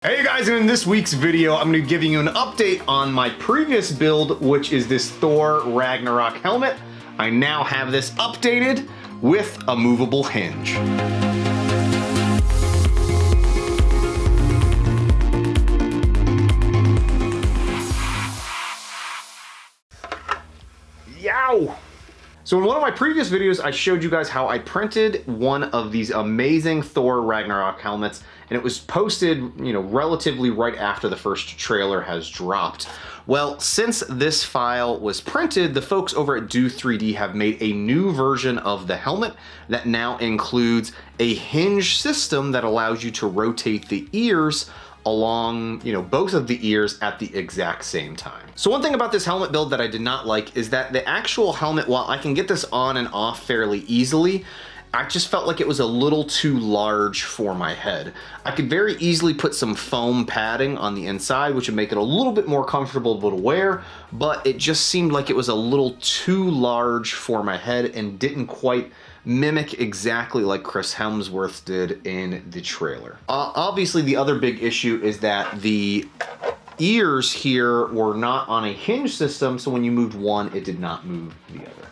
Hey guys, and in this week's video, I'm going to be giving you an update on my previous build, which is this Thor Ragnarok helmet. I now have this updated with a movable hinge. Yow! So in one of my previous videos, I showed you guys how I printed one of these amazing Thor Ragnarok helmets, and it was posted, relatively right after the first trailer has dropped. Well, since this file was printed, the folks over at Do 3D have made a new version of the helmet that now includes a hinge system that allows you to rotate the ears along, both of the ears at the exact same time. So one thing about this helmet build that I did not like is that the actual helmet, while I can get this on and off fairly easily, I just felt like it was a little too large for my head. I could very easily put some foam padding on the inside, which would make it a little bit more comfortable to wear, but it just seemed like it was a little too large for my head and didn't quite mimic exactly like Chris Hemsworth did in the trailer. Obviously, the other big issue is that the ears here were not on a hinge system, so when you moved one, it did not move the other.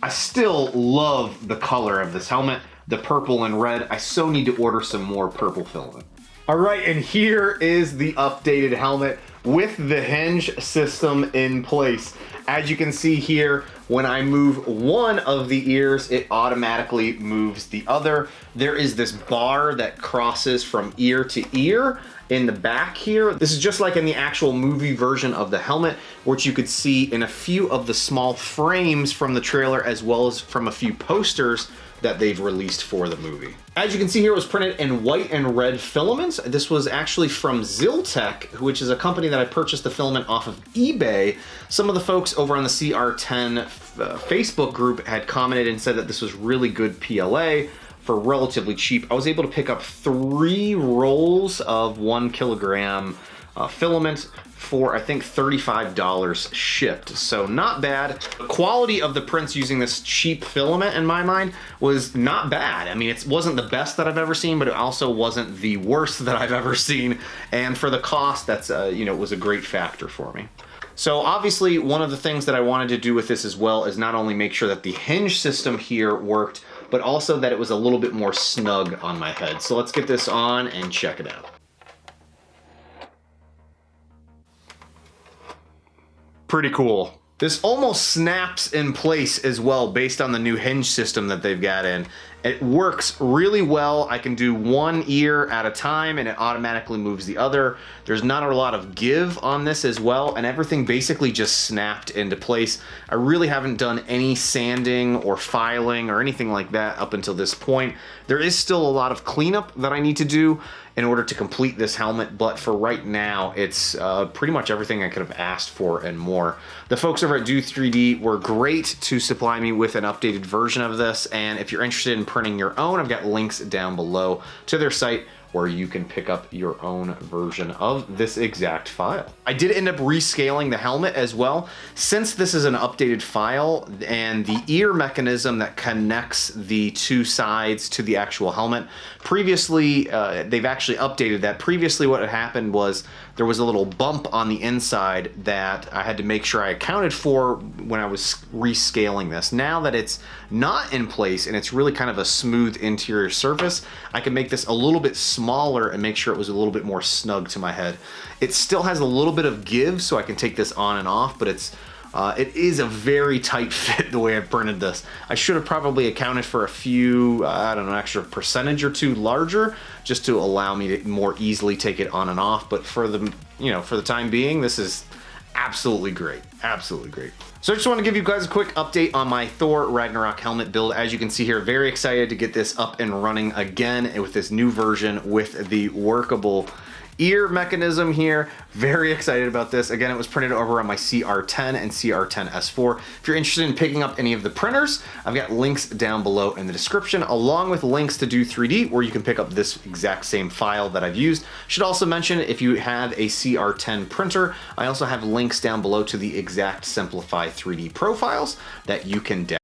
I still love the color of this helmet, the purple and red. I so need to order some more purple filament. All right, and here is the updated helmet with the hinge system in place. As you can see here, when I move one of the ears, it automatically moves the other. There is this bar that crosses from ear to ear in the back here. This is just like in the actual movie version of the helmet, which you could see in a few of the small frames from the trailer, as well as from a few posters that they've released for the movie. As you can see here, it was printed in white and red filaments. This was actually from Ziltech, which is a company that I purchased the filament off of eBay. Some of the folks over on the CR10 Facebook group had commented and said that this was really good PLA for relatively cheap. I was able to pick up 3 rolls of 1 kilogram filament for I think $35 shipped, so not bad. The quality of the prints using this cheap filament in my mind was not bad. I mean, it wasn't the best that I've ever seen, but it also wasn't the worst that I've ever seen, and for the cost, that's it was a great factor for me. So obviously, one of the things that I wanted to do with this as well is not only make sure that the hinge system here worked, but also that it was a little bit more snug on my head. So let's get this on and check it out. Pretty cool. This almost snaps in place as well based on the new hinge system that they've got in. It works really well. I can do one ear at a time and it automatically moves the other. There's not a lot of give on this as well, and everything basically just snapped into place. I really haven't done any sanding or filing or anything like that up until this point. There is still a lot of cleanup that I need to do in order to complete this helmet, but for right now, it's pretty much everything I could have asked for and more. The folks over at Do 3D were great to supply me with an updated version of this, and if you're interested in printing your own, I've got links down below to their site where you can pick up your own version of this exact file. I did end up rescaling the helmet as well. Since this is an updated file and the ear mechanism that connects the 2 sides to the actual helmet, previously, they've actually updated that. Previously what had happened was there was a little bump on the inside that I had to make sure I accounted for when I was rescaling this. Now that it's not in place and it's really kind of a smooth interior surface, I can make this a little bit smaller and make sure it was a little bit more snug to my head. It still has a little bit of give, so I can take this on and off, but it is a very tight fit the way I printed this. I should have probably accounted for a few, extra percentage or 2 larger, just to allow me to more easily take it on and off. But for the time being, this is absolutely great, absolutely great. So I just want to give you guys a quick update on my Thor Ragnarok helmet build. As you can see here, very excited to get this up and running again with this new version with the workable ear mechanism here. Very excited about this. Again, it was printed over on my CR10 and CR10 S4. If you're interested in picking up any of the printers, I've got links down below in the description, along with links to Do 3D, where you can pick up this exact same file that I've used. Should also mention, if you have a CR10 printer, I also have links down below to the exact Simplify 3D profiles that you can download.